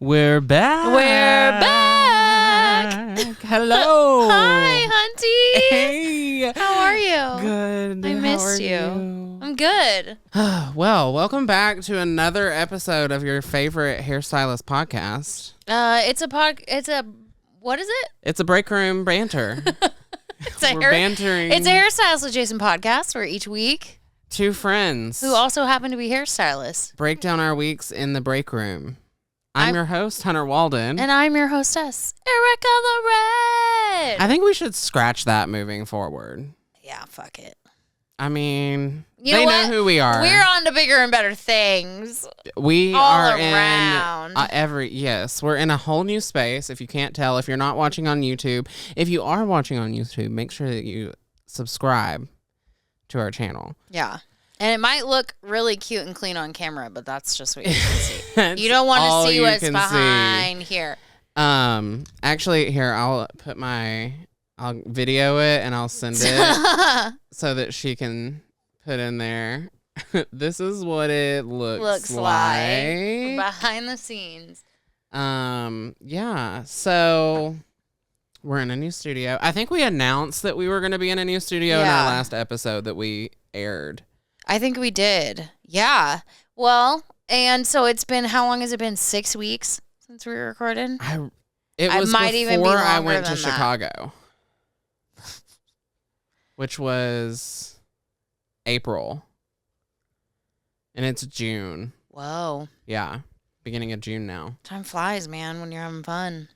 We're back. We're back. Hello. Hi, Hunty. Hey. How are you? Good. I missed you. I'm good. Well, welcome back to another episode of your favorite hairstylist podcast. What is it? It's a Breakroom banter. We're bantering. It's a hairstylist adjacent podcast where each week two friends who also happen to be hairstylists break down our weeks in the Breakroom. I'm your host, Hunter Walden. And I'm your hostess, Ericka the Red. I think we should scratch that moving forward. Yeah, fuck it. I mean, they know who we are. We're on to bigger and better things. We all are around. Yes, we're in a whole new space. If you can't tell, if you're not watching on YouTube, if you are watching on YouTube, make sure that you subscribe to our channel. Yeah. And it might look really cute and clean on camera, but that's just what you can see. You don't want to see what's behind here. Actually, here, I'll video it and I'll send it so that she can put in there. This is what it looks like behind the scenes. Yeah. So we're in a new studio. I think we announced that we were going to be in a new studio in our last episode that we aired. I think we did. Yeah. Well, and so it's been, how long has it been? 6 weeks since we recorded? It was might even be before I longer went to than that. Chicago, which was April. And it's June. Whoa. Yeah. Beginning of June now. Time flies, man, when you're having fun.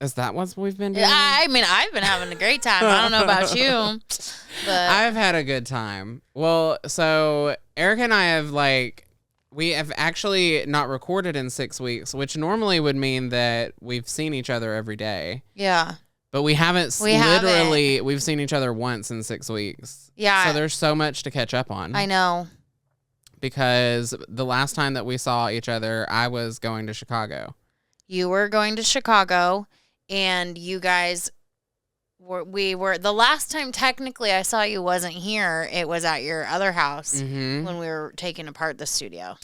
Is that what we've been doing? I mean, I've been having a great time. I don't know about you, but I've had a good time. Well, so Ericka and I we have actually not recorded in 6 weeks, which normally would mean that we've seen each other every day. Yeah. But we've seen each other once in 6 weeks. Yeah. So there's so much to catch up on. I know. Because the last time that we saw each other, I was going to Chicago. You were going to Chicago, and you guys were the last time technically I saw you wasn't here. It was at your other house when we were taking apart the studio.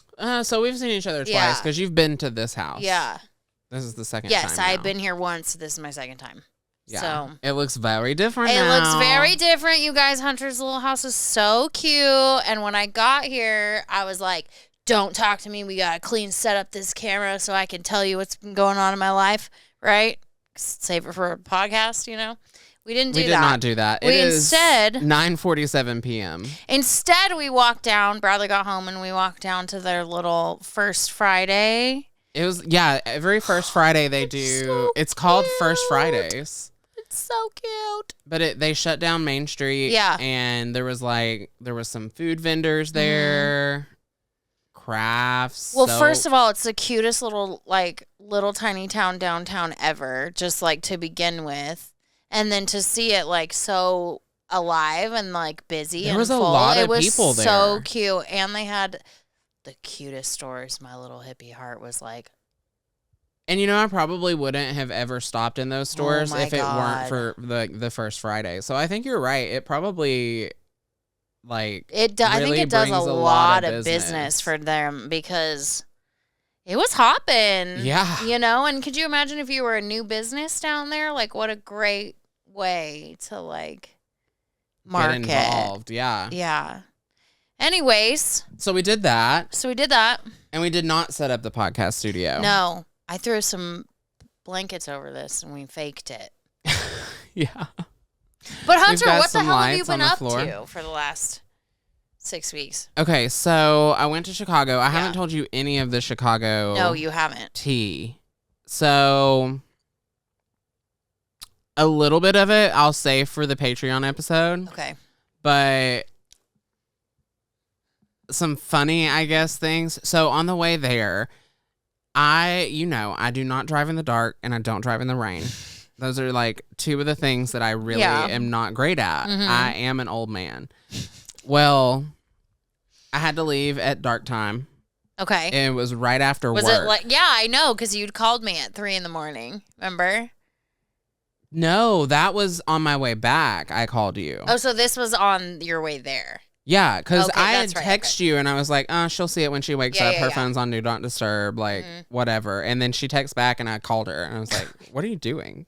So we've seen each other twice because you've been to this house. Yeah. This is the second time. Yes, I've been here once. This is my second time. Yeah. So it looks very different now. It looks very different, you guys. Hunter's little house is so cute. And when I got here, I was like, don't talk to me. We got to set up this camera so I can tell you what's been going on in my life, right? Save it for a podcast, you know? We did not do that. It is 9:47 p.m. Instead, we walked down. Bradley got home, and we walked down to their little First Friday. It was, every First Friday they do. So it's called First Fridays. It's so cute. But they shut down Main Street. Yeah. And there was some food vendors there. Crafts. Well, first of all, it's the cutest little tiny town downtown ever, just to begin with. And then to see it so alive and busy there and was full. A lot of it was people there. So cute. And they had the cutest stores. My little hippie heart was like. And I probably wouldn't have ever stopped in those stores if it weren't for the First Friday. So I think you're right. It probably I think it does a lot of business for them because it was hopping. Yeah. And could you imagine if you were a new business down there? What a great way to market. Get involved. Yeah. Yeah. Anyways. So we did that. And we did not set up the podcast studio. No. I threw some blankets over this and we faked it. Yeah. But Hunter, what the hell have you been up to for the last 6 weeks? Okay, so I went to Chicago. I haven't told you any of the Chicago. No, you haven't. Tea. So a little bit of it I'll save for the Patreon episode. Okay. But some funny, I guess, things. So on the way there, I do not drive in the dark and I don't drive in the rain. Those are two of the things that I really am not great at. Mm-hmm. I am an old man. Well, I had to leave at dark time. Okay. And it was right after work. Was it I know, because you'd called me at 3 a.m, remember? No, that was on my way back. I called you. Oh, so this was on your way there. Yeah, because I had texted you and I was like, oh, she'll see it when she wakes up. Her phone's on Do Not Disturb, like, whatever. And then she texts back and I called her and I was like, what are you doing?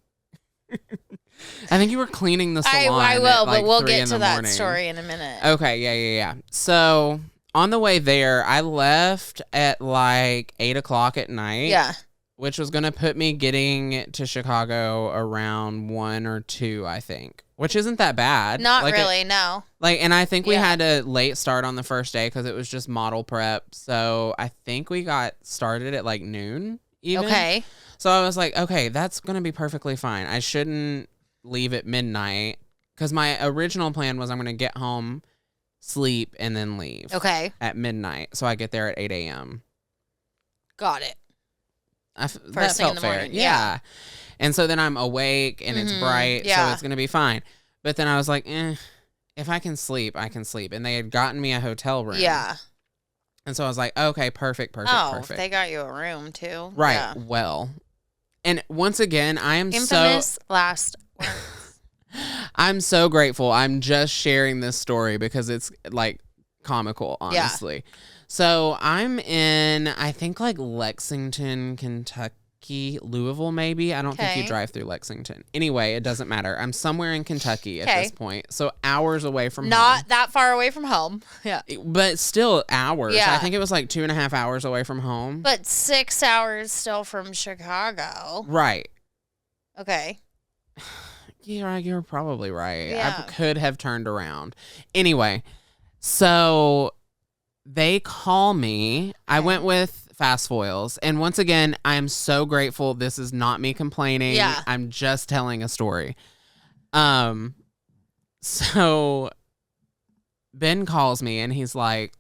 I think you were cleaning the salon. I will, but we'll get to that story in a minute. Okay, yeah. So on the way there, I left at like 8 o'clock at night. Yeah. Which was going to put me getting to Chicago around 1 or 2, I think. Which isn't that bad. Not like really, no. Like, and I think we had a late start on the first day because it was just model prep. So I think we got started at like noon even. Okay. So I was like, okay, that's going to be perfectly fine. I shouldn't leave at midnight because my original plan was I'm going to get home, sleep, and then leave. Okay. At midnight. So I get there at 8 a.m. Got it. That felt fair. Yeah. And so then I'm awake and it's bright, so it's going to be fine. But then I was like, if I can sleep, I can sleep. And they had gotten me a hotel room. Yeah. And so I was like, okay, perfect. They got you a room too. Right. Yeah. Well. And once again, I am infamous last words. I'm so grateful. I'm just sharing this story because it's like comical, honestly. Yeah. So I'm in, I think like Lexington, Kentucky, Louisville maybe. I don't think you drive through Lexington. Anyway, it doesn't matter. I'm somewhere in Kentucky at this point. So hours away from home. Not that far away from home. Yeah. But still hours. Yeah. I think it was like 2.5 hours away from home. But 6 hours still from Chicago. Right. Okay. You're probably right. Yeah. I could have turned around. Anyway, so they call me. I went with Fast Foils. And once again, I'm so grateful. This is not me complaining. Yeah. I'm just telling a story. So Ben calls me and he's like,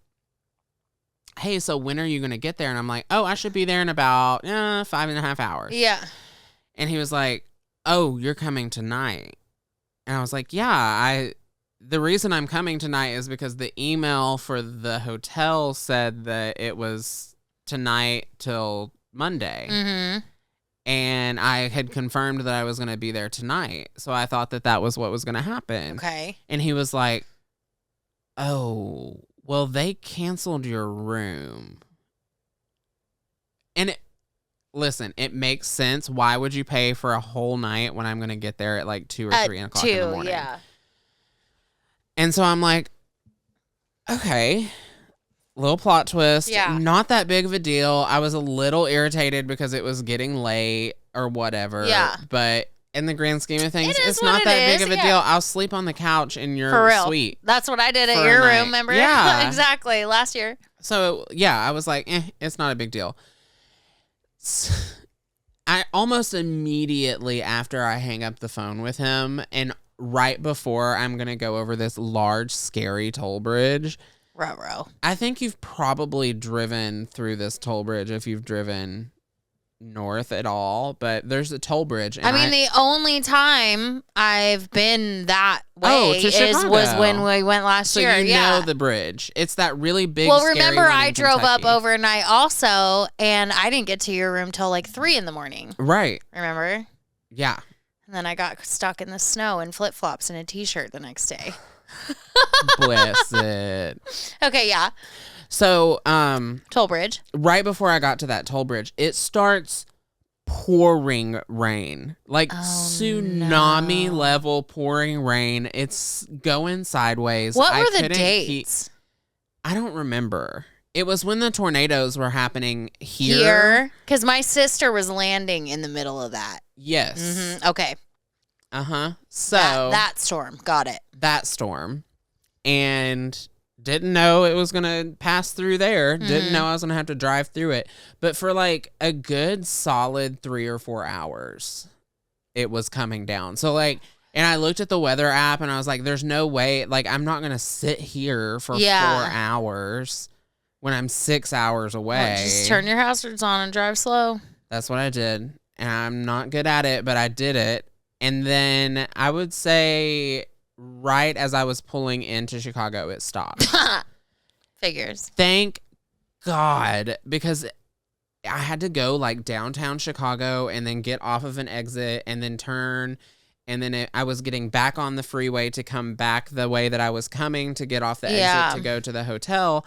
hey, so when are you going to get there? And I'm like, oh, I should be there in about 5.5 hours. Yeah. And he was like, oh, you're coming tonight. And I was like, yeah, the reason I'm coming tonight is because the email for the hotel said that it was tonight till Monday. Mm-hmm. And I had confirmed that I was going to be there tonight. So I thought that was what was going to happen. Okay. And he was like, oh, well, they canceled your room. And listen, it makes sense. Why would you pay for a whole night when I'm going to get there at like 2 or 3 o'clock in the morning? Yeah. And so I'm like, okay, little plot twist. Yeah. Not that big of a deal. I was a little irritated because it was getting late or whatever. Yeah. But in the grand scheme of things, it's not that big of a deal. I'll sleep on the couch in your suite. That's what I did at your room, remember? Yeah. Exactly. Last year. So, yeah, I was like, it's not a big deal. I almost immediately after I hang up the phone with him and right before I'm going to go over this large, scary toll bridge. Ruh-roh. I think you've probably driven through this toll bridge if you've driven north at all, but there's a toll bridge. And the only time I've been that way was when we went last year. So you know the bridge. It's that really big, well, remember I drove up overnight also, and I didn't get to your room till like 3 a.m. Right. Remember? Yeah. And then I got stuck in the snow in flip-flops and a t-shirt the next day. Bless it. Okay, yeah. So, toll bridge. Right before I got to that toll bridge, it starts pouring rain. Like tsunami level pouring rain. It's going sideways. What were the dates? I don't remember. It was when the tornadoes were happening here. Because my sister was landing in the middle of that. Yes. Mm-hmm. Okay. Uh-huh. So that storm. Got it. That storm. And didn't know it was going to pass through there. Mm-hmm. Didn't know I was going to have to drive through it. But for like a good solid 3 or 4 hours, it was coming down. So like, and I looked at the weather app and I was like, there's no way, like I'm not going to sit here for 4 hours when I'm 6 hours away. Well, just turn your hazards on and drive slow. That's what I did. And I'm not good at it, but I did it. And then I would say right as I was pulling into Chicago, it stopped. Figures. Thank God, because I had to go like downtown Chicago and then get off of an exit and then turn and then I was getting back on the freeway to come back the way that I was coming to get off the exit to go to the hotel.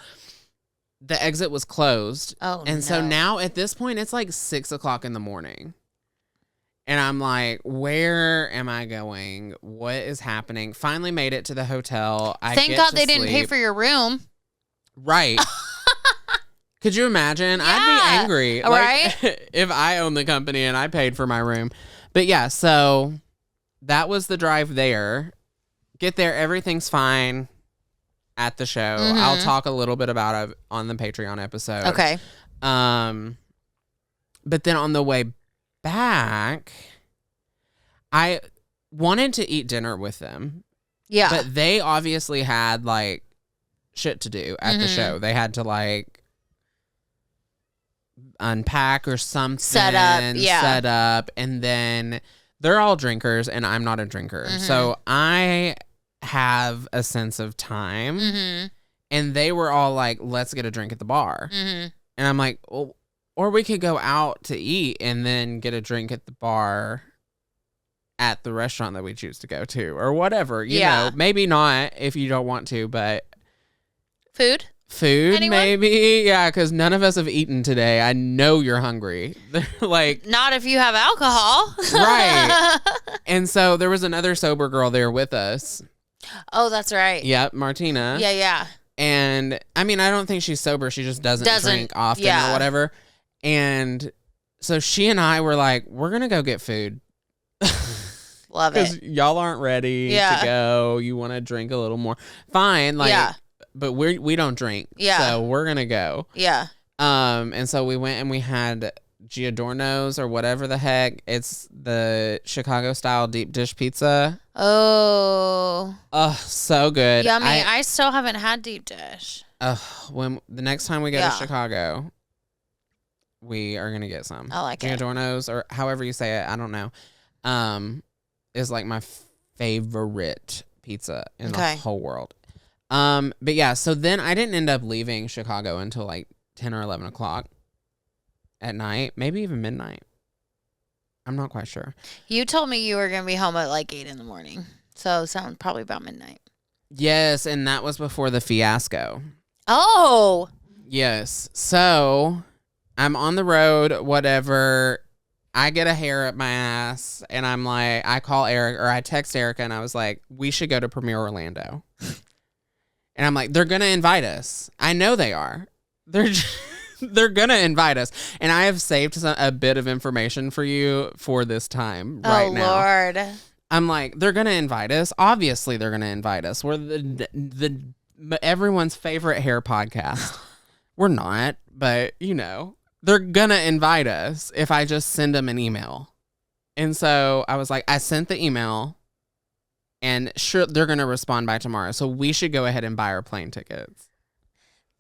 The exit was closed. Oh, and so now at this point, it's like 6 o'clock in the morning. And I'm like, where am I going? What is happening? Finally made it to the hotel. Thank God they didn't pay for your room. Right. Could you imagine? Yeah. I'd be angry. Right? If I owned the company and I paid for my room. But yeah, so that was the drive there. Get there, everything's fine at the show. Mm-hmm. I'll talk a little bit about it on the Patreon episode. Okay. But then on the way back, I wanted to eat dinner with them. Yeah. But they obviously had like shit to do at the show. They had to like unpack or something, set up, and then they're all drinkers and I'm not a drinker, so I have a sense of time, and they were all like, let's get a drink at the bar, and I'm like, well, or we could go out to eat and then get a drink at the bar at the restaurant that we choose to go to, or whatever, you know, maybe not if you don't want to, but food, anyone? Maybe. Yeah, because none of us have eaten today. I know you're hungry. Like, not if you have alcohol. Right. And so there was another sober girl there with us. Oh, that's right. Yep, Martina. Yeah. And I mean, I don't think she's sober. She just doesn't drink often or whatever. And so she and I were like, we're going to go get food. Love it. Because y'all aren't ready to go. You want to drink a little more. Fine. Like, but we don't drink. Yeah. So we're going to go. Yeah. And so we went and we had Giordano's or whatever the heck. It's the Chicago style deep dish pizza. Oh, so good. Yummy. I still haven't had deep dish. When the next time we go to Chicago, we are going to get some. I like it. Giordano's, or however you say it, I don't know. Is like my favorite pizza in the whole world. But yeah, so then I didn't end up leaving Chicago until like 10 or 11 o'clock at night, maybe even midnight. I'm not quite sure. You told me you were going to be home at like 8 in the morning. So it sounds probably about midnight. Yes, and that was before the fiasco. Oh. Yes. So I'm on the road, whatever. I get a hair up my ass, and I'm like, I call Eric, or I text Ericka, and I was like, we should go to Premiere Orlando. And I'm like, they're going to invite us. I know they are. They're going to invite us. And I have saved a bit of information for you for this time right now. Oh, Lord. I'm like, they're going to invite us. Obviously, they're going to invite us. We're everyone's favorite hair podcast. We're not, but, you know, they're going to invite us if I just send them an email. And so I was like, I sent the email. And sure, they're going to respond by tomorrow. So we should go ahead and buy our plane tickets.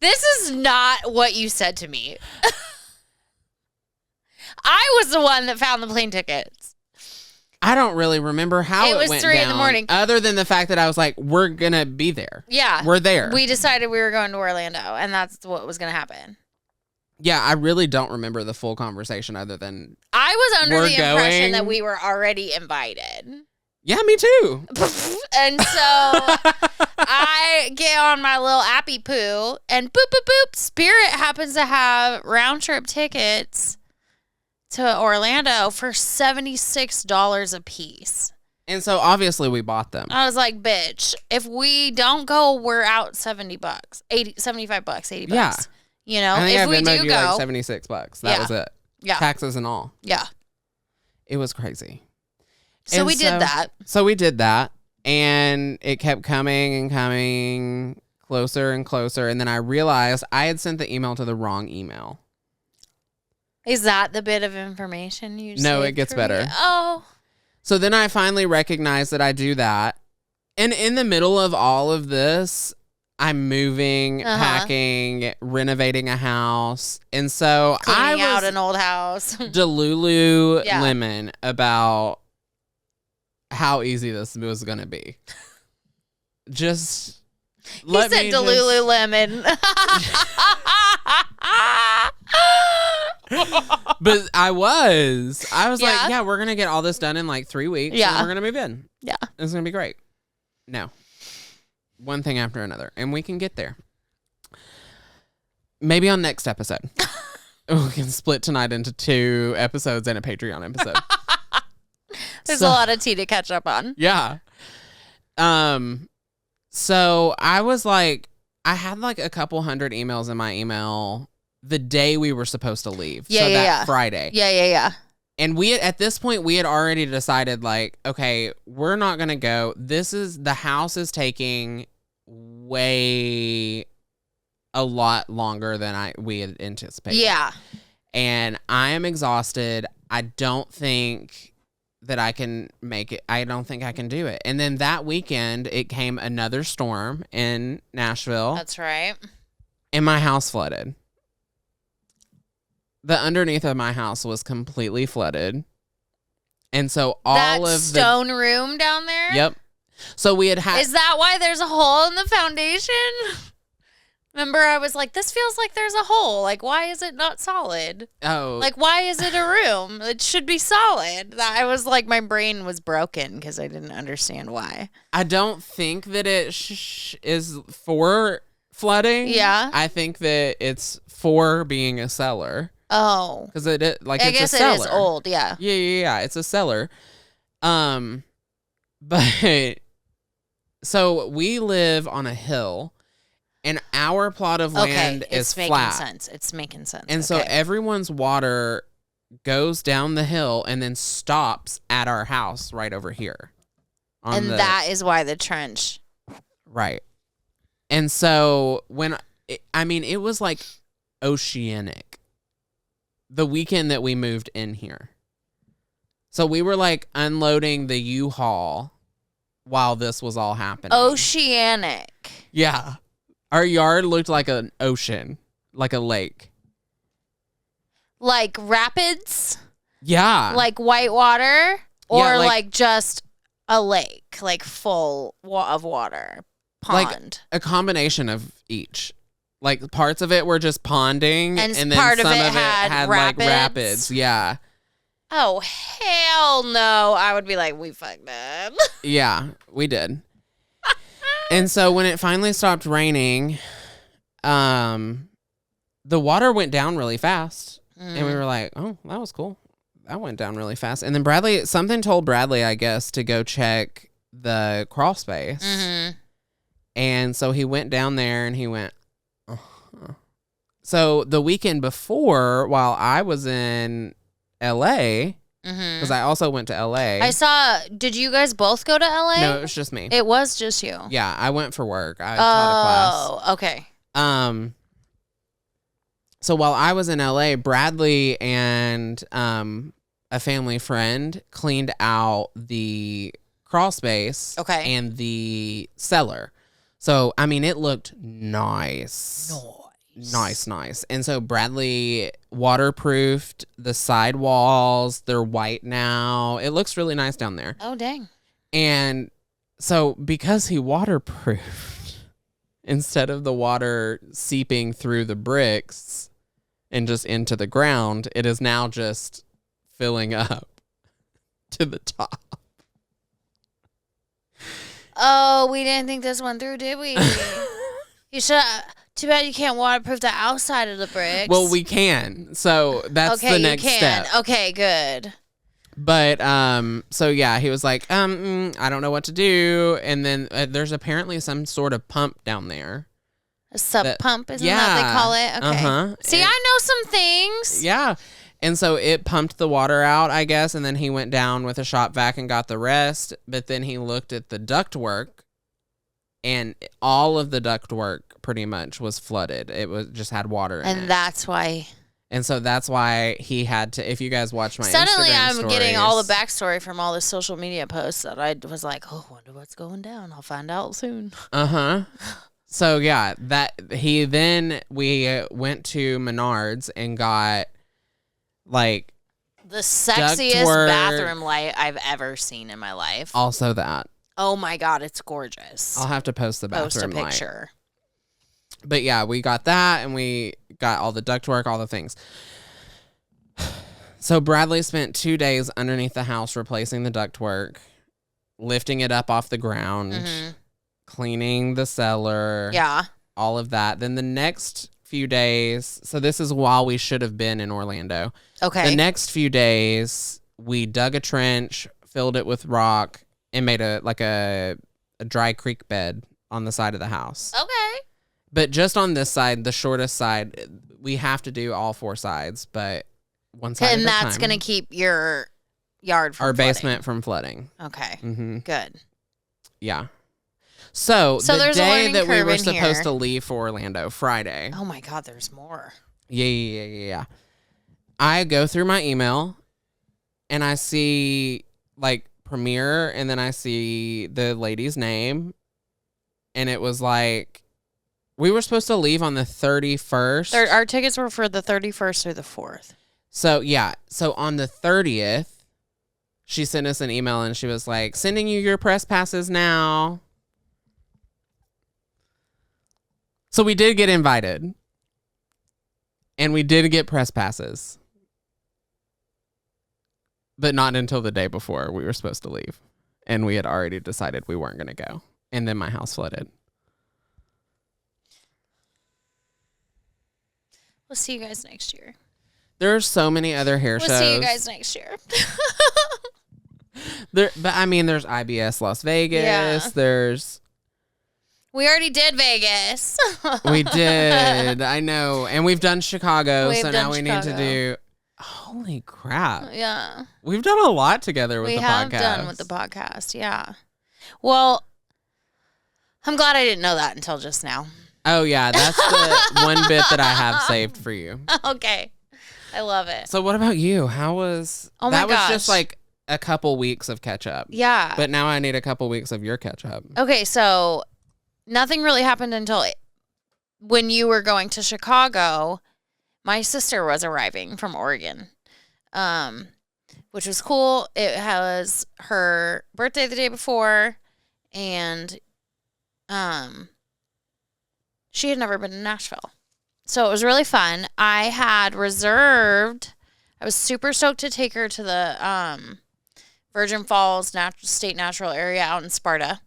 This is not what you said to me. I was the one that found the plane tickets. I don't really remember how it went down. It was 3 in the morning. Other than the fact that I was like, we're going to be there. Yeah. We're there. We decided we were going to Orlando, and that's what was going to happen. Yeah, I really don't remember the full conversation other than I was under the impression that we were already invited. Yeah, me too. And so I get on my little appy poo, and boop, boop, boop. Spirit happens to have round trip tickets to Orlando for $76 a piece. And so obviously we bought them. I was like, bitch, if we don't go, we're out $75, $80. Yeah. You know, I think if I we do go, like $76. That was it. Yeah. Taxes and all. Yeah. It was crazy. So we did that. So we did that, and it kept coming and coming closer and closer, and then I realized I had sent the email to the wrong email. Is that the bit of information you saved? No, it gets better. Oh. So then I finally recognized that I do that, and in the middle of all of this, I'm moving, packing, renovating a house, and so cleaning out an old house. Delulu lemon about how easy this was going to be. Just let me said Delululemon. But I was like, yeah, we're going to get all this done in like 3 weeks. Yeah. And we're going to move in. Yeah. It's going to be great. No. One thing after another. And we can get there. Maybe on next episode. We can split tonight into 2 episodes and a Patreon episode. There's a lot of tea to catch up on. Yeah. So I was like, I had like a couple hundred emails in my email the day we were supposed to leave. Yeah, so that Friday. Yeah. And at this point, we had already decided like, okay, we're not going to go. The house is taking a lot longer than we had anticipated. Yeah. And I am exhausted. I don't think that I can make it. I don't think I can do it. And then that weekend, it came another storm in Nashville. That's right. And my house flooded. The underneath of my house was completely flooded. And so all of the stone room down there? Yep. So we had Is that why there's a hole in the foundation? Remember, I was like, this feels like there's a hole. Like, why is it not solid? Oh. Like, why is it a room? It should be solid. I was like, my brain was broken because I didn't understand why. I don't think that it is for flooding. Yeah. I think that it's for being a cellar. Oh. Because I guess a cellar. It is old, yeah. Yeah. It's a cellar. But so we live on a hill. And our plot of land is flat. It's making sense. And so everyone's water goes down the hill and then stops at our house right over here. And that is why the trench. Right. And so it was like oceanic the weekend that we moved in here. So we were like unloading the U-Haul while this was all happening. Oceanic. Yeah. Our yard looked like an ocean, like a lake. Like rapids? Yeah. Like white water? Or like just a lake, like full of water? Pond? Like a combination of each. Like parts of it were just ponding, and then part some of it had rapids? like rapids. Yeah. Oh, hell no. I would be like, we fucked up. Yeah, we did. And so when it finally stopped raining, the water went down really fast. And we were like, oh, that was cool. That went down really fast. And then something told Bradley, I guess, to go check the crawl space. Mm-hmm. And so he went down there and he went, So the weekend before, while I was in LA, because I also went to LA. Did you guys both go to LA? No, it was just me. It was just you. Yeah, I went for work. I taught a class. Oh, okay. So while I was in LA, Bradley and a family friend cleaned out the crawl space and the cellar. So, I mean, it looked nice. Nice. And so Bradley waterproofed the side walls. They're white now. It looks really nice down there. Oh, dang. And so because he waterproofed, instead of the water seeping through the bricks and just into the ground, it is now just filling up to the top. Oh, we didn't think this one through, did we? You should. Too bad you can't waterproof the outside of the bricks. Well, we can. So that's the next step. Okay, good. But so yeah, he was like, I don't know what to do. And then there's apparently some sort of pump down there. A sub pump, isn't that they call it? Okay. See, I know some things. Yeah. And so it pumped the water out, I guess, and then he went down with a shop vac and got the rest. But then he looked at the ductwork, and all of the ductwork pretty much was flooded. It was just had water in it. And that's why. And so that's why he had to, if you guys watch my Suddenly Instagram I'm stories, getting all the backstory from all the social media posts that I was like, oh, wonder what's going down. I'll find out soon. Uh-huh. So yeah, we went to Menards and got like the sexiest bathroom light I've ever seen in my life. Also that. Oh my God, it's gorgeous. I'll have to post the bathroom light. Post a picture. But yeah, we got that and we got all the ductwork, all the things. So Bradley spent 2 days underneath the house replacing the ductwork, lifting it up off the ground, cleaning the cellar. Yeah. All of that. Then the next few days, so this is while we should have been in Orlando. Okay. The next few days, we dug a trench, filled it with rock, and made a dry creek bed on the side of the house. Okay. But just on this side, the shortest side, we have to do all 4 sides, but one side at a time. And that's going to keep your yard from flooding. Basement from flooding. Okay. Mm-hmm. Good. Yeah. So the day that we were supposed here. to leave for Orlando, Friday. Oh my God, there's more. Yeah. I go through my email and I see like Premiere, and then I see the lady's name, and it was like we were supposed to leave on the 31st. Our tickets were for the 31st or the 4th. So yeah, so on the 30th, she sent us an email and she was like, "Sending you your press passes now." So we did get invited, and we did get press passes, but not until the day before we were supposed to leave, and we had already decided we weren't going to go, and then my house flooded. We'll see you guys next year. There's so many other hair shows. We'll see you guys next year. But I mean, there's IBS Las Vegas. Yeah. We already did Vegas. We did. I know. And we've done Chicago. So now we need to do. Holy crap. Yeah. We've done a lot together with the podcast. We have done with the podcast. Yeah. Well, I'm glad I didn't know that until just now. Oh, yeah. That's the one bit that I have saved for you. Okay. I love it. So what about you? How was. Oh, my gosh. That was just like a couple weeks of catch up. Yeah. But now I need a couple weeks of your catch up. Okay. So. Nothing really happened until when you were going to Chicago. My sister was arriving from Oregon, which was cool. It was her birthday the day before, and she had never been to Nashville. So it was really fun. I was super stoked to take her to the Virgin Falls State Natural Area out in Sparta.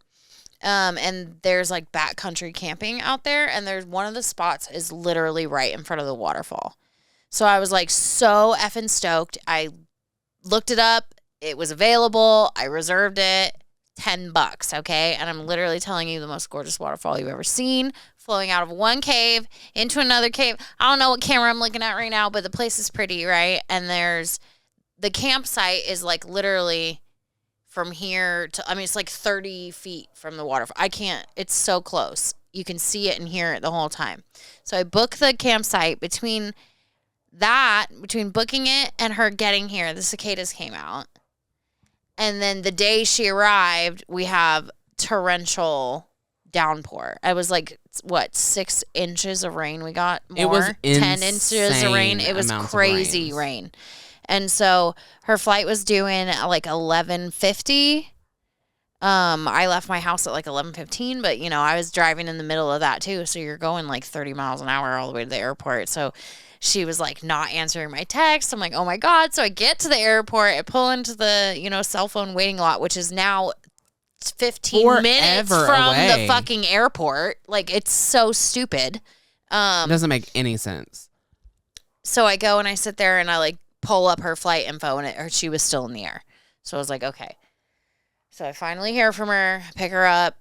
And there's like backcountry camping out there, and there's one of the spots is literally right in front of the waterfall. So I was like so effing stoked. I looked it up. It was available. I reserved it. $10, okay? And I'm literally telling you the most gorgeous waterfall you've ever seen, flowing out of one cave into another cave. I don't know what camera I'm looking at right now, but the place is pretty, right? And the campsite is like literally from here to, it's like 30 feet from the waterfall. It's so close. You can see it and hear it the whole time. So I booked the campsite. Between booking it and her getting here, the cicadas came out. And then the day she arrived, we have torrential downpour. It was like, 6 inches of rain we got? More? It was 10 inches of rain. It was crazy rain. And so her flight was due in at like 11:50. I left my house at like 11:15, but I was driving in the middle of that too. So you're going like 30 miles an hour all the way to the airport. So she was like not answering my text. I'm like, oh my God. So I get to the airport, I pull into the, cell phone waiting lot, which is now 15 minutes from the fucking airport. Like, it's so stupid. It doesn't make any sense. So I go and I sit there and I like pull up her flight info, and she was still in the air. So I was like, okay. So I finally hear from her, pick her up.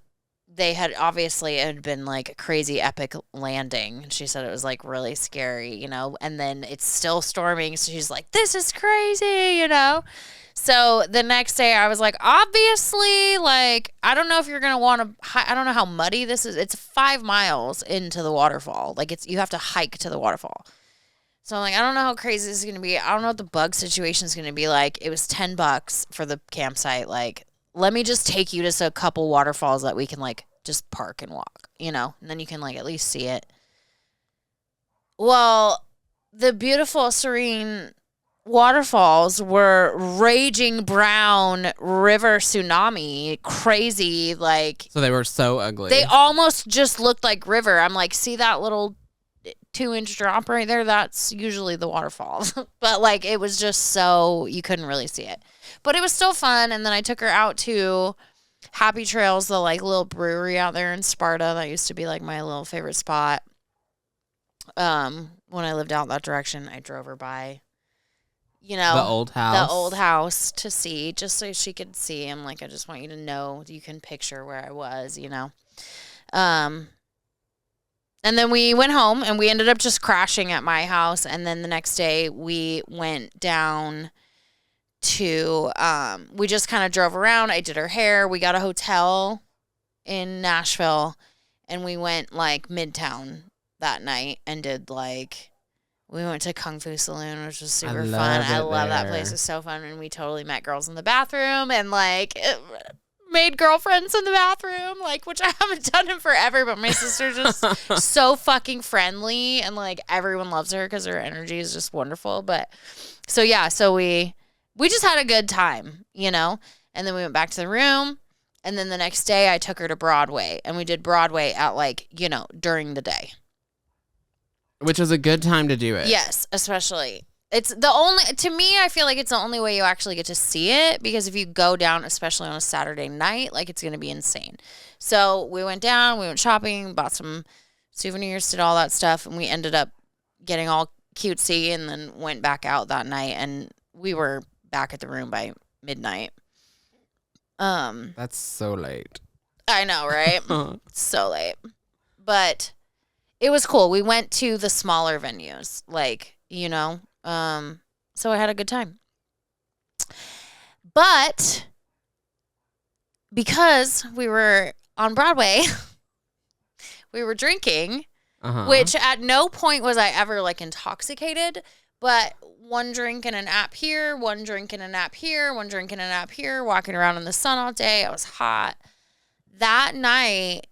It had been like a crazy epic landing. And she said it was like really scary, and then it's still storming. So she's like, this is crazy, So the next day I was like, obviously, like, I don't know if you're going to want to, I don't know how muddy this is. It's 5 miles into the waterfall. Like, you have to hike to the waterfall. So I'm like, I don't know how crazy this is going to be. I don't know what the bug situation is going to be like. It was $10 for the campsite. Like, let me just take you to a couple waterfalls that we can like just park and walk, and then you can like at least see it. Well, the beautiful, serene waterfalls were raging brown river tsunami, crazy, like. So they were so ugly. They almost just looked like river. I'm like, see that little 2-inch drop right there, that's usually the waterfall. But like it was just so you couldn't really see it. But it was still fun. And then I took her out to Happy Trails, the like little brewery out there in Sparta. That used to be like my little favorite spot. When I lived out that direction, I drove her by, you know, the old house to see, just so she could see. I'm like, I just want you to know, you can picture where I was, you know. And then we went home and we ended up just crashing at my house. And then the next day we went down to, we just kind of drove around. I did her hair. We got a hotel in Nashville and we went like Midtown that night and did like, we went to Kung Fu Saloon, which was super fun. I love that place. It was so fun. And we totally met girls in the bathroom and like made girlfriends in the bathroom, like, which I haven't done in forever, but my sister's just so fucking friendly and like everyone loves her because her energy is just wonderful. But so yeah, so we just had a good time, you know, and then we went back to the room. And then the next day I took her to Broadway and we did Broadway at like, you know, during the day. Which was a good time to do it. Yes, especially. It's the only, to me, I feel like it's the only way you actually get to see it because if you go down, especially on a Saturday night, like it's going to be insane. So we went down, we went shopping, bought some souvenirs, did all that stuff, and we ended up getting all cutesy and then went back out that night and we were back at the room by midnight. That's so late. I know, right? So late. But it was cool. We went to the smaller venues, like, you know, so I had a good time. But because we were on Broadway, we were drinking, which at no point was I ever like intoxicated, but one drink and an app here, one drink and an app here, one drink and an app here, walking around in the sun all day. I was hot. That night,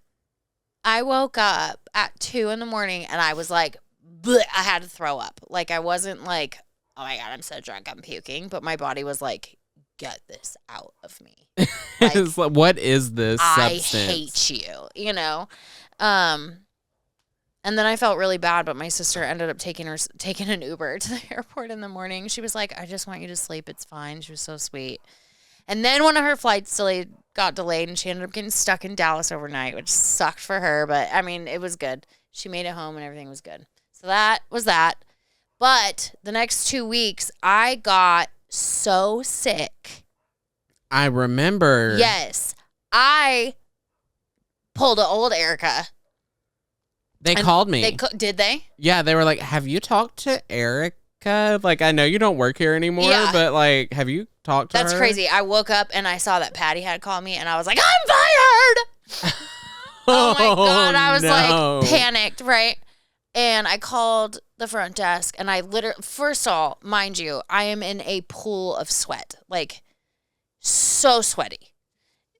I woke up at 2 a.m. and I was like, bleh, I had to throw up. Like, I wasn't like, oh my God, I'm so drunk, I'm puking. But my body was like, get this out of me. Like, what is this substance? I hate you, you know? And then I felt really bad, but my sister ended up taking an Uber to the airport in the morning. She was like, I just want you to sleep. It's fine. She was so sweet. And then one of her flights got delayed, and she ended up getting stuck in Dallas overnight, which sucked for her. But, I mean, it was good. She made it home, and everything was good. So that was that. But the next 2 weeks, I got so sick. I remember. Yes. I pulled an old Ericka. They called me. Did they? Yeah, they were like, have you talked to Ericka? Like, I know you don't work here anymore, but, like, have you talked to her? That's crazy. I woke up and I saw that Patty had called me, and I was like, I'm fired! Oh, my God. I was, like, panicked, right? And I called the front desk, and I literally, first of all, mind you, I am in a pool of sweat. Like, so sweaty.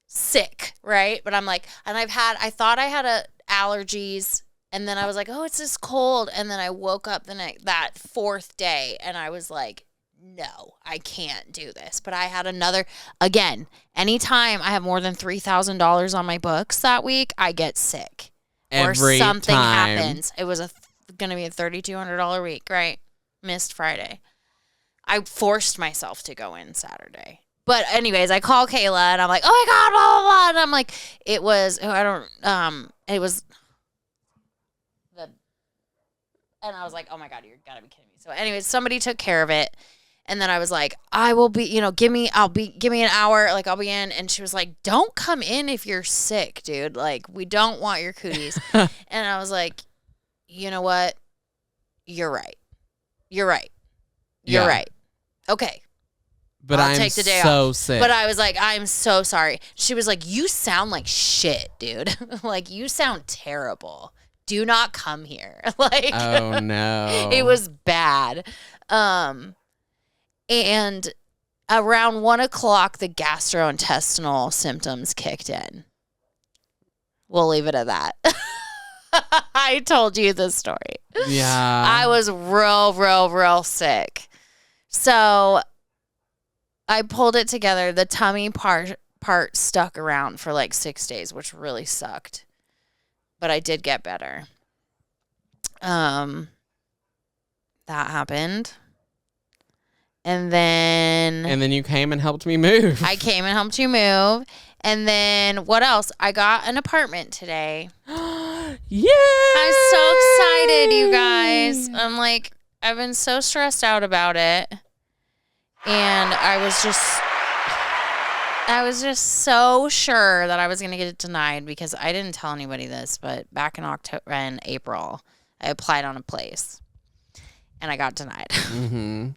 Sick, right? But I'm like, and I thought I had allergies. And then I was like, oh, it's just cold. And then I woke up that fourth day and I was like, no, I can't do this. But I had again, anytime I have more than $3,000 on my books that week, I get sick. Or something happens. It was going to be a $3,200 week, right? Missed Friday. I forced myself to go in Saturday. But anyways, I call Kayla and I'm like, oh my God, blah, blah, blah. And I'm like, it was. And I was like, oh my God, you're gotta be kidding me. So anyways, somebody took care of it. And then I was like, I will be, give me an hour. Like, I'll be in. And she was like, don't come in if you're sick, dude. Like, we don't want your cooties. And I was like, you know what? You're right. You're right. You're right. Okay. But I'll take the day off. Sick. But I was like, I'm so sorry. She was like, you sound like shit, dude. Like, you sound terrible. Do not come here. Like, oh no. It was bad. And around 1:00, the gastrointestinal symptoms kicked in. We'll leave it at that. I told you this story. Yeah. I was real sick. So I pulled it together. The tummy part stuck around for like 6 days, which really sucked. But I did get better. That happened. And then you came and helped me move. I came and helped you move. And then what else? I got an apartment today. Yay! I'm so excited, you guys. I'm like, I've been so stressed out about it. And I was just so sure that I was going to get it denied because I didn't tell anybody this, but back in October and April, I applied on a place and I got denied. Mm-hmm.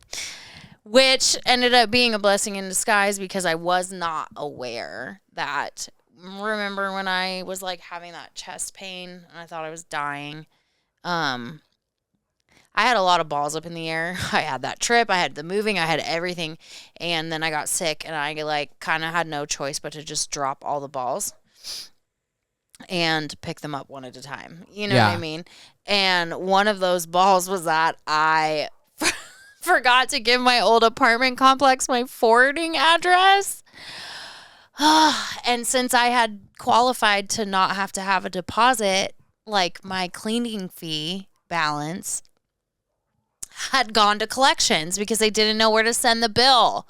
Which ended up being a blessing in disguise because I was not aware that. Remember when I was like having that chest pain and I thought I was dying? I had a lot of balls up in the air. I had that trip, I had the moving, I had everything, and then I got sick and I like kind of had no choice but to just drop all the balls and pick them up one at a time. You know what I mean? And one of those balls was that I forgot to give my old apartment complex my forwarding address. And since I had qualified to not have to have a deposit, like my cleaning fee balance had gone to collections because they didn't know where to send the bill.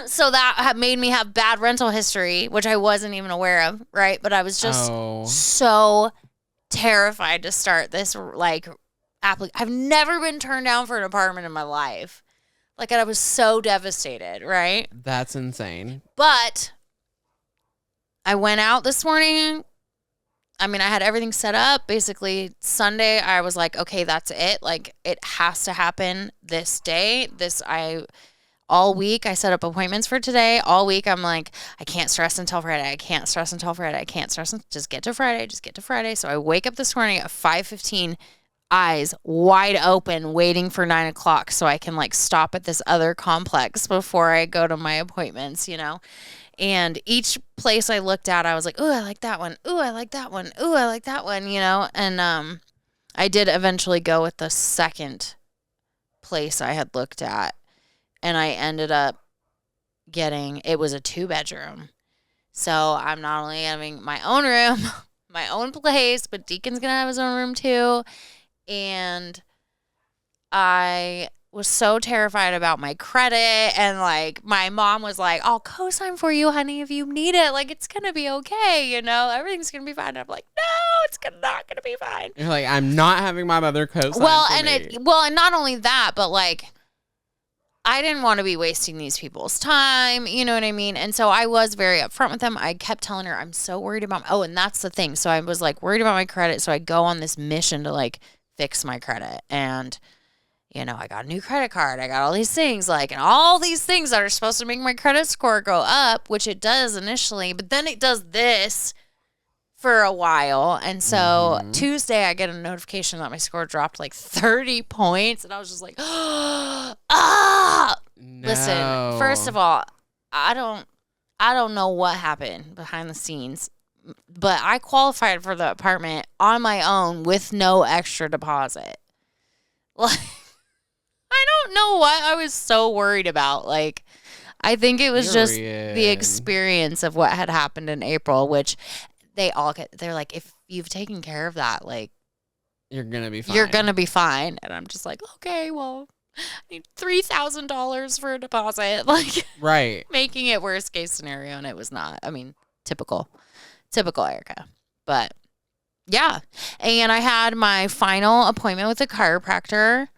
So that made me have bad rental history, which I wasn't even aware of, right? But I was just so terrified to start this like I've never been turned down for an apartment in my life. Like, I was so devastated, right? That's insane. But I went out this morning. I mean, I had everything set up. Basically, Sunday, I was like, okay, that's it. Like, it has to happen this day. All week, I set up appointments for today. All week, I'm like, I can't stress until Friday. I can't stress until Friday. I can't stress. Just get to Friday. Just get to Friday. So I wake up this morning at 5:15, eyes wide open, waiting for 9 o'clock so I can like stop at this other complex before I go to my appointments, you know? And each place I looked at, I was like, ooh, I like that one. Ooh, I like that one. Ooh, I like that one, you know? And I did eventually go with the second place I had looked at. And I ended up it was a 2-bedroom. So I'm not only having my own room, my own place, but Deacon's going to have his own room too. And I was so terrified about my credit, and like my mom was like, I'll co-sign for you, honey, if you need it. Like, it's gonna be okay, you know, everything's gonna be fine. And I'm like, no, it's not gonna be fine. You're like, I'm not having my mother co-sign and not only that, but like I didn't want to be wasting these people's time, you know what I mean? And so I was very upfront with them. I kept telling her, I'm so worried about and that's the thing. So I was like worried about my credit, so I go on this mission to like fix my credit. And, you know, I got a new credit card. I got all these things, like, and all these things that are supposed to make my credit score go up, which it does initially, but then it does this for a while. And so Tuesday I get a notification that my score dropped like 30 points. And I was just like, no. Listen, first of all, I don't know what happened behind the scenes, but I qualified for the apartment on my own with no extra deposit. Like, I don't know what I was so worried about. Like, I think it was just the experience of what had happened in April, which they're like, if you've taken care of that, like, you're going to be fine. You're going to be fine. And I'm just like, okay, well, I need $3,000 for a deposit. Like, right. Making it worst case scenario. And it was not. I mean, typical Ericka. But yeah. And I had my final appointment with a chiropractor,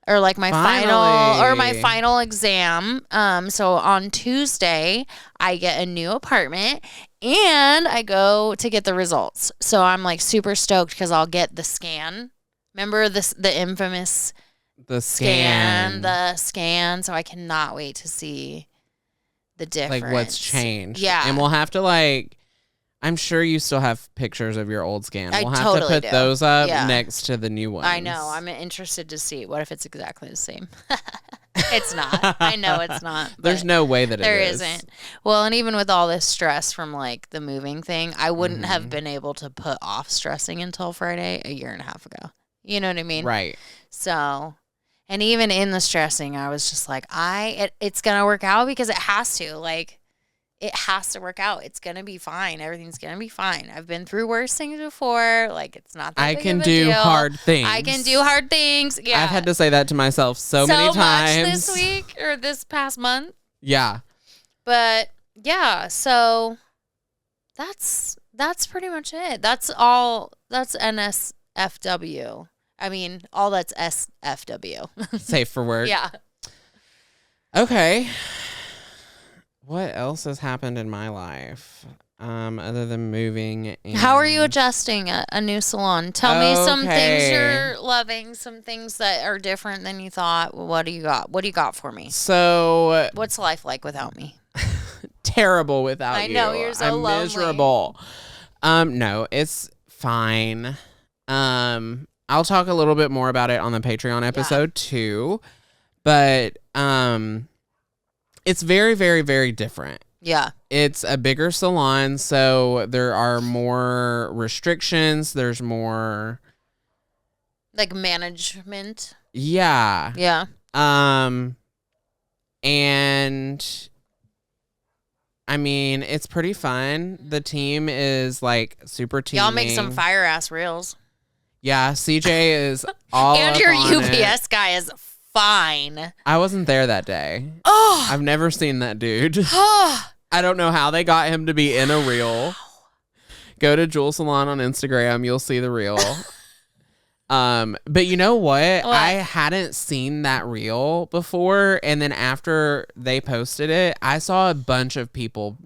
or like my final exam. So on Tuesday, I get a new apartment and I go to get the results. So I'm like super stoked because I'll get the scan. Remember the infamous scan. So I cannot wait to see the difference. Like what's changed. Yeah. And we'll have to like, I'm sure you still have pictures of your old scan. We'll have totally to put those up next to the new ones. I know. I'm interested to see. What if it's exactly the same? It's not. I know it's not. There's no way that there isn't. Well, and even with all this stress from like the moving thing, I wouldn't have been able to put off stressing until Friday a year and a half ago. You know what I mean? Right. So, and even in the stressing, I was just like, it's going to work out because it has to. Like, it has to work out. It's going to be fine. Everything's going to be fine. I've been through worse things before. Like, it's not that I big can of a do deal. hard things. I can do hard things. Yeah. I've had to say that to myself so many times. Much this week or this past month. Yeah. But yeah, so that's pretty much it. That's all. That's NSFW. I mean, all that's SFW. Safe for work. Yeah. Okay. What else has happened in my life other than moving? How are you adjusting a new salon? Tell me some things you're loving, some things that are different than you thought. What do you got? What do you got for me? So, what's life like without me? Terrible without you. I know, you're so I'm lonely. miserable. No, it's fine. I'll talk a little bit more about it on the Patreon episode too. But it's very, very, very different. Yeah. It's a bigger salon, so there are more restrictions. There's more like management. Yeah. Yeah. And I mean, it's pretty fun. The team is like super teaming. Y'all make some fire ass reels. Yeah, CJ is all and up your on UPS it. guy is fine. I wasn't there that day. Oh, I've never seen that dude. I don't know how they got him to be in a reel. Go to Jewel Salon on Instagram. You'll see the reel. But you know what? I hadn't seen that reel before. And then after they posted it, I saw a bunch of people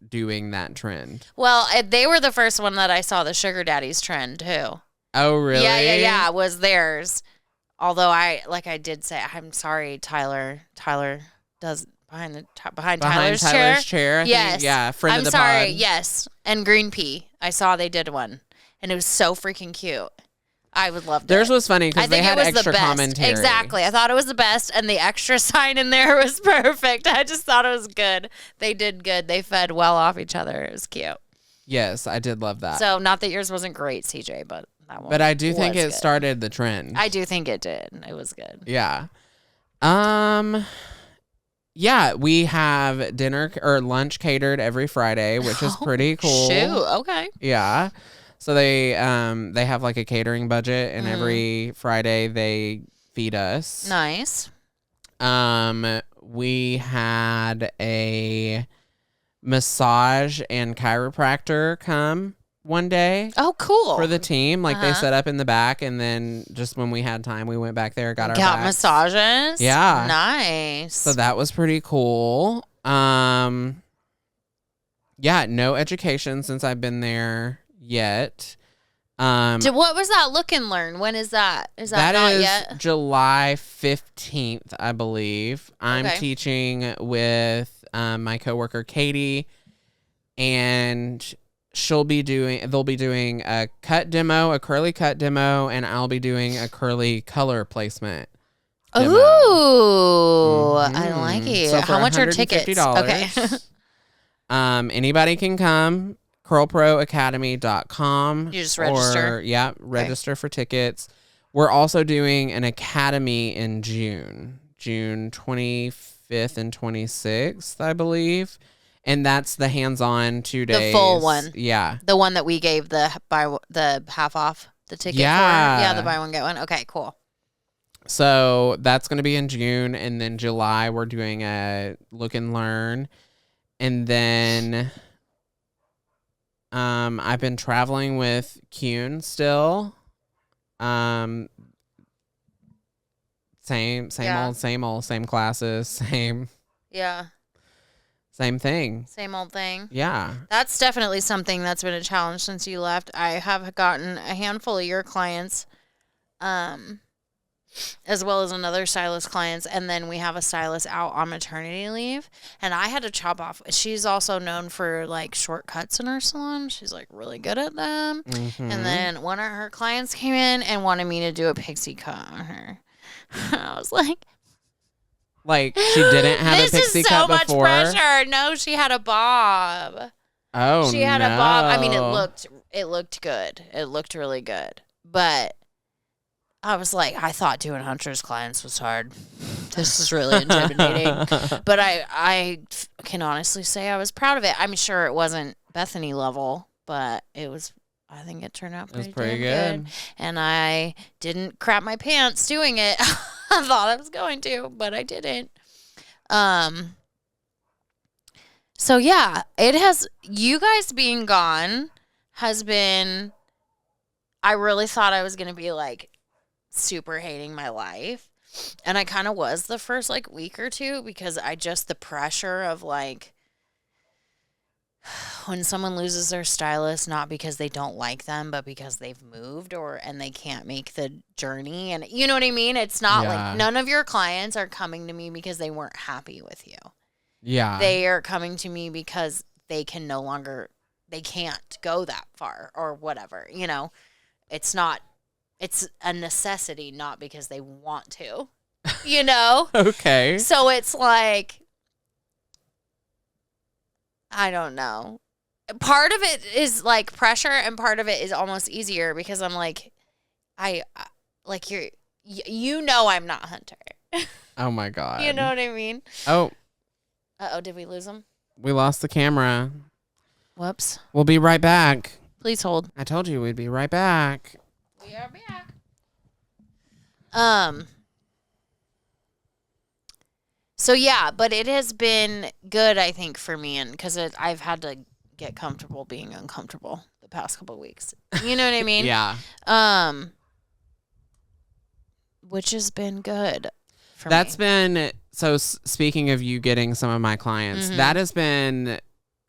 doing that trend. Well, they were the first one that I saw the sugar daddies trend too. Oh, really? Yeah. It was theirs. Although I did say, I'm sorry, Tyler. Tyler does behind Tyler's chair. Yes. Yeah. Friend of the sorry. pod. Yes. And Green Pea. I saw they did one, and it was so freaking cute. I would love Theirs was funny because they had extra commentary. Exactly. I thought it was the best, and the extra sign in there was perfect. I just thought it was good. They did good. They fed well off each other. It was cute. Yes, I did love that. So, not that yours wasn't great, CJ, but that one. But I do think it good. started the trend. I do think it did. It was good. Yeah. Yeah, we have dinner or lunch catered every Friday, which is pretty cool. Shoot. Okay. Yeah. So they have like a catering budget, and every Friday they feed us. Nice. We had a massage and chiropractor come one day. Oh, cool. For the team. Like they set up in the back, and then just when we had time, we went back there, got massages. Yeah. Nice. So that was pretty cool. Yeah, no education since I've been there yet. What was that look and learn? When is that? Is that not yet? July 15th, I believe. I'm teaching with my coworker Katie, and they'll be doing a cut demo, a curly cut demo, and I'll be doing a curly color placement demo. Ooh, I like it. So how much are tickets? Okay. Anybody can come. curlproacademy.com. You just register? Register for tickets. We're also doing an academy in June 25th and 26th, I believe. And that's the hands-on 2 days. The full one. Yeah. The one that we gave the half off the ticket for. Yeah, the buy one, get one. Okay, cool. So that's going to be in June. And then July, we're doing a look and learn. And then I've been traveling with Kuhn still. Same old, same classes, same. Yeah. Same thing. Same old thing. Yeah. That's definitely something that's been a challenge since you left. I have gotten a handful of your clients, as well as another stylist clients, and then we have a stylist out on maternity leave, and I had to chop off. She's also known for like shortcuts in her salon. She's like really good at them. Mm-hmm. And then one of her clients came in and wanted me to do a pixie cut on her. I was like she didn't have a pixie cut before. This is so much pressure. No, she had a bob. Oh, she had a bob. I mean, it looked good. It looked really good, but I was like, I thought doing Hunter's clients was hard. This is really intimidating. But I can honestly say I was proud of it. I'm sure it wasn't Bethany level, but it was. I think it turned out pretty good. And I didn't crap my pants doing it. I thought I was going to, but I didn't. So yeah, it has, you guys being gone has been, I really thought I was going to be like super hating my life. And I kind of was the first like week or two, because the pressure of like, when someone loses their stylist, not because they don't like them, but because they've moved and they can't make the journey. And you know what I mean? It's not like none of your clients are coming to me because they weren't happy with you. Yeah. They are coming to me because they can't go that far or whatever, you know. It's a necessity, not because they want to, you know? Okay. So it's like, I don't know. Part of it is like pressure, and part of it is almost easier because I'm like, you know, I'm not Hunter. Oh my God. You know what I mean? Oh. Uh-oh, did we lose him? We lost the camera. Whoops. We'll be right back. Please hold. I told you we'd be right back. We are back. So yeah, but it has been good, I think, for me, and because I've had to get comfortable being uncomfortable the past couple of weeks. You know what I mean? Yeah. Which has been good. That's been, so speaking of you getting some of my clients, that has been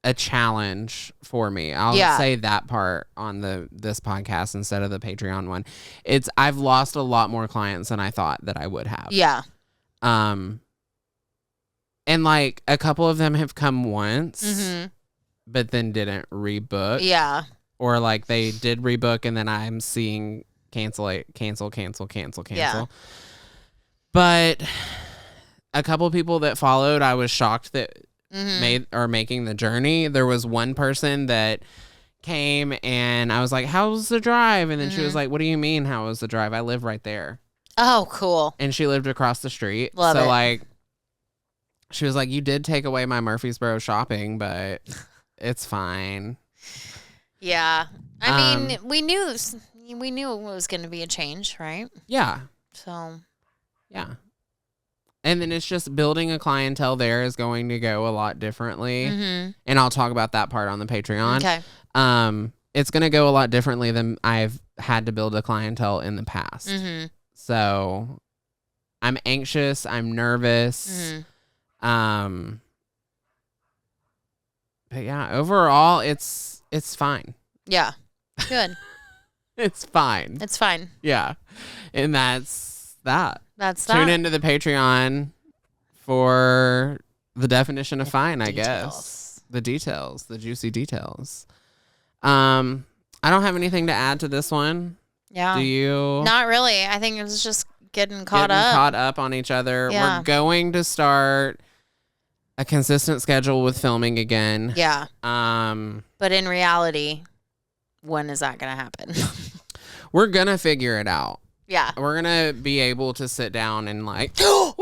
a challenge for me. I'll say that part on this podcast instead of the Patreon one. I've lost a lot more clients than I thought that I would have. Yeah. And like a couple of them have come once, but then didn't rebook. Yeah. Or like they did rebook and then I'm seeing cancel. Yeah. But a couple of people that followed, I was shocked that making the journey. There was one person that came and I was like, "How's the drive?" And then she was like, "What do you mean, how was the drive? I live right there." Oh, cool. And she lived across the street. Love it. Like, she was like, "You did take away my Murfreesboro shopping, but it's fine." Yeah. I mean, we knew it was going to be a change, right? Yeah. So. Yeah. And then it's just building a clientele there is going to go a lot differently. And I'll talk about that part on the Patreon. Okay. It's going to go a lot differently than I've had to build a clientele in the past. So I'm anxious. I'm nervous. But yeah, overall, it's fine. Yeah. Good. It's fine. It's fine. Yeah. And that's that. That's that. Tune into the Patreon for the definition of fine, I guess. The details, the juicy details. I don't have anything to add to this one. Yeah. Do you? Not really. I think it was just getting caught up on each other. Yeah. We're going to start a consistent schedule with filming again. Yeah. But in reality, when is that going to happen? We're going to figure it out. Yeah. We're going to be able to sit down and like, ooh,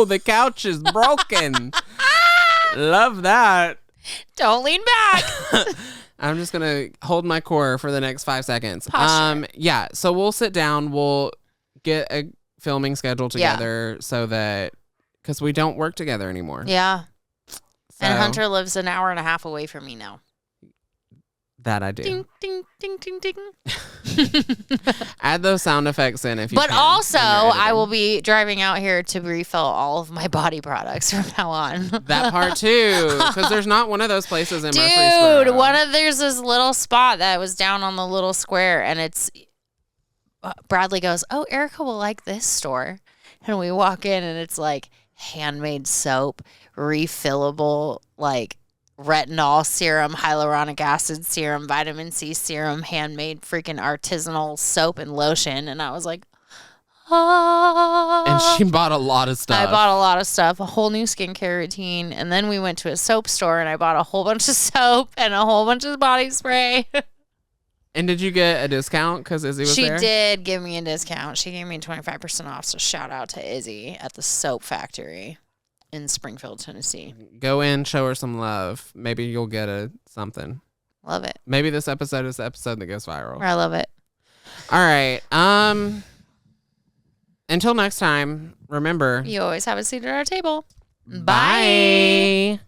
the couch is broken. Love that. Don't lean back. I'm just going to hold my core for the next 5 seconds. Posture. Yeah. So we'll sit down. We'll get a filming schedule together so that, because we don't work together anymore. Yeah. So, and Hunter lives an hour and a half away from me now. That I do. Ding, ding, ding, ding, ding. Add those sound effects in if you But can, also, I will be driving out here to refill all of my body products from now on. That part too, because there's not one of those places in Murfreesboro. Dude, there's this little spot that was down on the little square, and it's Bradley goes, "Oh, Ericka will like this store," and we walk in, and it's like handmade soap, refillable, like retinol serum, hyaluronic acid serum, vitamin C serum, handmade freaking artisanal soap and lotion. And I was like, And she bought a lot of stuff. I bought a lot of stuff, a whole new skincare routine. And then we went to a soap store and I bought a whole bunch of soap and a whole bunch of body spray. And did you get a discount because Izzy was there? She did give me a discount. She gave me 25% off. So shout out to Izzy at the Soap Factory in Springfield, Tennessee. Go in, show her some love. Maybe you'll get something. Love it. Maybe this episode is the episode that goes viral. I love it. All right. Until next time, remember, you always have a seat at our table. Bye.